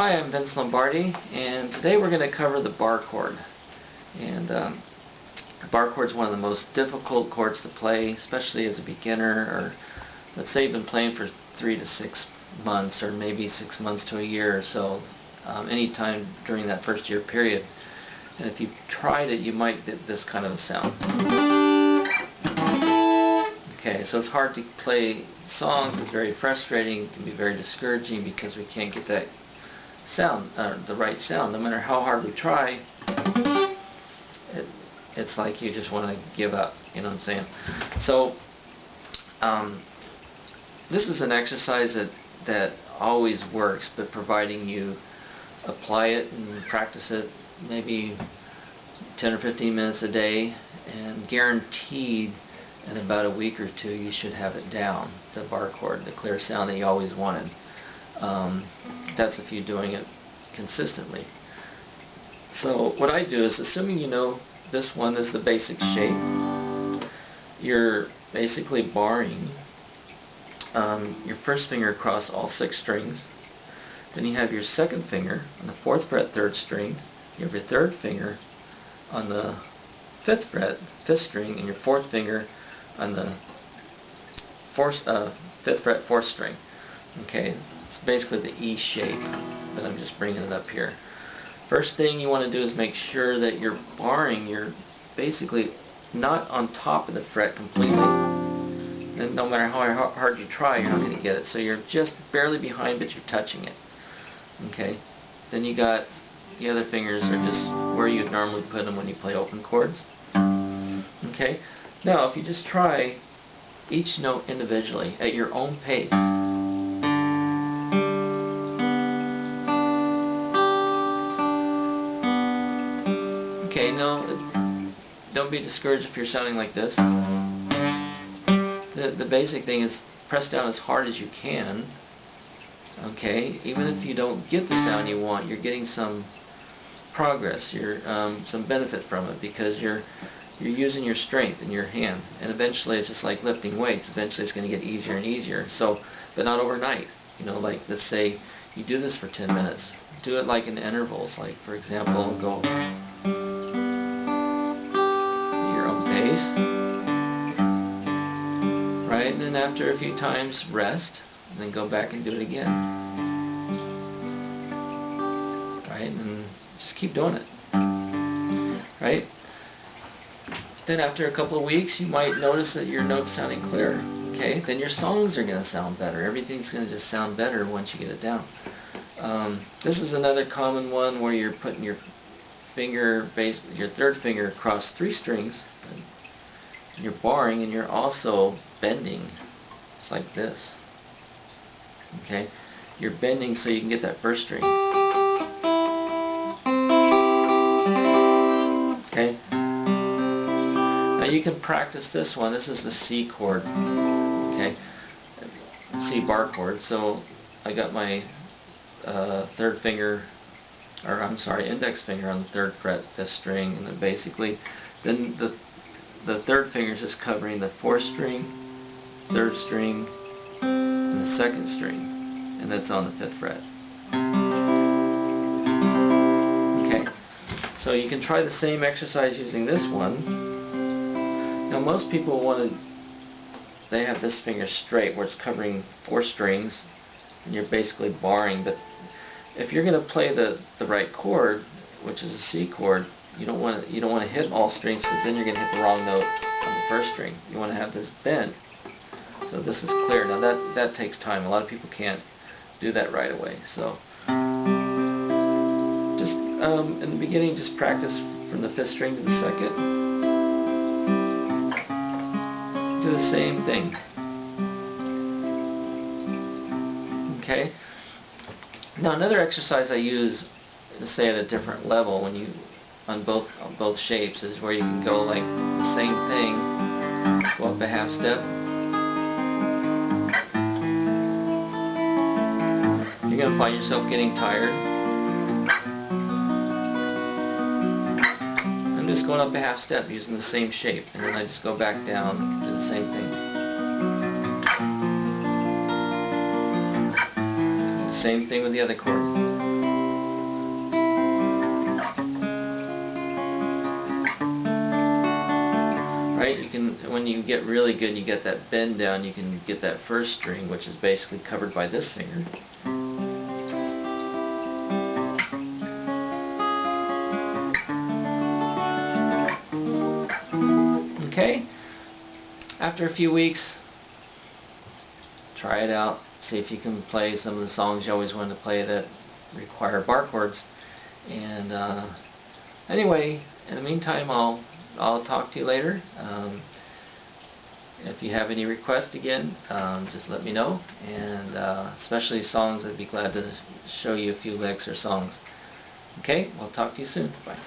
Hi, I'm Vince Lombardi, and today we're going to cover the bar chord. And the bar chord is one of the most difficult chords to play, especially as a beginner, or let's say you've been playing for 3 to 6 months, or maybe 6 months to a year or so, anytime during that first year period. And if you tried it, you might get this kind of a sound. Okay, so it's hard to play songs, it's very frustrating, it can be very discouraging because we can't get that sound, the right sound. No matter how hard we try, it's like you just want to give up, you know what I'm saying? So this is an exercise that always works, but providing you apply it and practice it maybe 10 or 15 minutes a day, and guaranteed in about a week or two you should have it down, the bar chord, the clear sound that you always wanted. That's if you're doing it consistently. So what I do is, assuming you know this one is the basic shape, you're basically barring your first finger across all 6 strings. Then you have your second finger on the 4th fret, 3rd string. You have your third finger on the 5th fret, 5th string, and your 4th finger on the 5th fret, 4th string. Okay, it's basically the E shape, but I'm just bringing it up here. First thing you want to do is make sure that you're barring, you're basically not on top of the fret completely. And no matter how hard you try, you're not going to get it. So you're just barely behind, but you're touching it. Okay, then you got the other fingers are just where you'd normally put them when you play open chords. Okay, now if you just try each note individually at your own pace. Okay, no, don't be discouraged if you're sounding like this. The basic thing is press down as hard as you can. Okay, even if you don't get the sound you want, you're getting some progress, some benefit from it, because you're using your strength in your hand, and eventually it's just like lifting weights. Eventually it's going to get easier and easier. So, but not overnight. You know, like let's say you do this for 10 minutes. Do it like in intervals. Like for example, go at your own pace, right? And then after a few times, rest, and then go back and do it again. Right? And just keep doing it. Right? Then after a couple of weeks, you might notice that your note's sounding clearer. Okay? Then your songs are going to sound better. Everything's going to just sound better once you get it down. This is another common one where you're putting your third finger across 3 strings. You're barring, and you're also bending. It's like this. Okay? You're bending so you can get that first string. Okay? Now you can practice this one. This is the C chord. Okay? C bar chord. So I got my index finger on the 3rd fret, 5th string, and then basically, then the 3rd finger is just covering the 4th string, 3rd string, and the 2nd string, and that's on the 5th fret. Okay, so you can try the same exercise using this one. Now most people they have this finger straight where it's covering 4 strings, and you're basically barring. But if you're going to play the right chord, which is a C chord, you don't want to hit all strings, because then you're going to hit the wrong note on the 1st string. You want to have this bent, so this is clear. Now that takes time. A lot of people can't do that right away. So just in the beginning, just practice from the 5th string to the 2nd. Do the same thing. Okay. Now another exercise I use, say at a different level, when you on both shapes, is where you can go like the same thing, go up a half step. You're going to find yourself getting tired. I'm just going up a half step using the same shape, and then I just go back down, do the same thing. Same thing with the other chord. can, when you get really good, you get that bend down, you can get that first string, which is basically covered by this finger. Okay, after a few weeks, try it out, see if you can play some of the songs you always wanted to play that require bar chords. And anyway, in the meantime, I'll talk to you later. If you have any requests again, just let me know, and especially songs, I'd be glad to show you a few licks or songs. Okay, we'll talk to you soon. Bye.